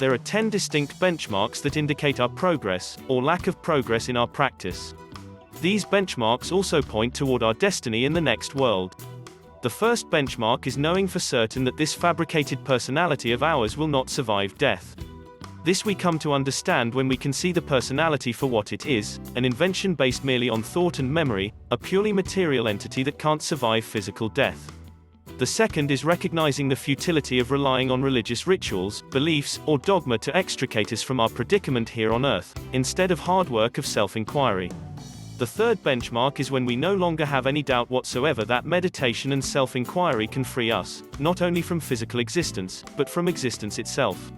There are 10 distinct benchmarks that indicate our progress, or lack of progress in our practice. These benchmarks also point toward our destiny in the next world. The first benchmark is knowing for certain that this fabricated personality of ours will not survive death. This we come to understand when we can see the personality for what it is, an invention based merely on thought and memory, a purely material entity that can't survive physical death. The second is recognizing the futility of relying on religious rituals, beliefs, or dogma to extricate us from our predicament here on earth, instead of hard work of self-inquiry. The third benchmark is when we no longer have any doubt whatsoever that meditation and self-inquiry can free us, not only from physical existence, but from existence itself.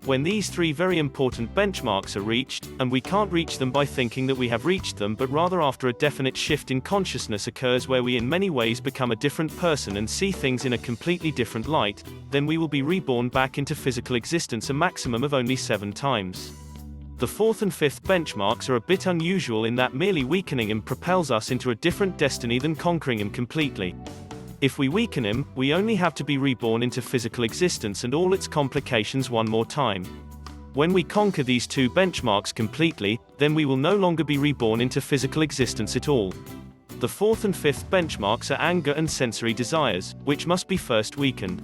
When these three very important benchmarks are reached, and we can't reach them by thinking that we have reached them but rather after a definite shift in consciousness occurs where we in many ways become a different person and see things in a completely different light, then we will be reborn back into physical existence a maximum of only 7 times. The fourth and fifth benchmarks are a bit unusual in that merely weakening him propels us into a different destiny than conquering him completely. If we weaken him, we only have to be reborn into physical existence and all its complications one more time. When we conquer these 2 benchmarks completely, then we will no longer be reborn into physical existence at all. The fourth and fifth benchmarks are anger and sensory desires, which must be first weakened.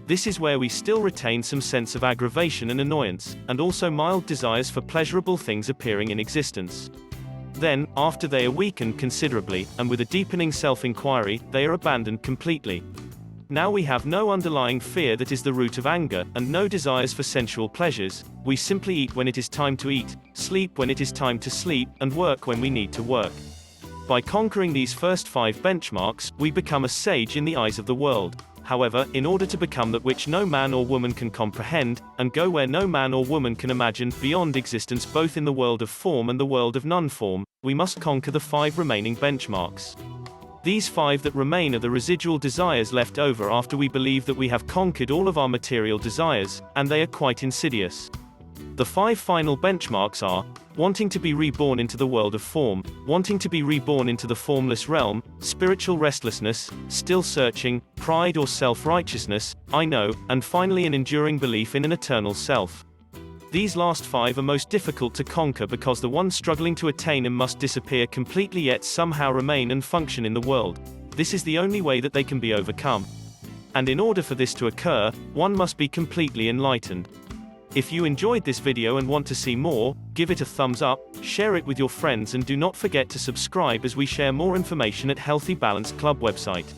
This is where we still retain some sense of aggravation and annoyance, and also mild desires for pleasurable things appearing in existence. Then, after they are weakened considerably, and with a deepening self-inquiry, they are abandoned completely. Now we have no underlying fear that is the root of anger, and no desires for sensual pleasures. We simply eat when it is time to eat, sleep when it is time to sleep, and work when we need to work. By conquering these first 5 benchmarks, we become a sage in the eyes of the world. However, in order to become that which no man or woman can comprehend, and go where no man or woman can imagine, beyond existence both in the world of form and the world of non-form, we must conquer the 5 remaining benchmarks. These 5 that remain are the residual desires left over after we believe that we have conquered all of our material desires, and they are quite insidious. The 5 final benchmarks are: wanting to be reborn into the world of form, wanting to be reborn into the formless realm, spiritual restlessness, still searching, pride or self-righteousness, I know, and finally an enduring belief in an eternal self. These last 5 are most difficult to conquer because the one struggling to attain them must disappear completely yet somehow remain and function in the world. This is the only way that they can be overcome. And in order for this to occur, one must be completely enlightened. If you enjoyed this video and want to see more, give it a thumbs up, share it with your friends and do not forget to subscribe as we share more information at Healthy Balance Club website.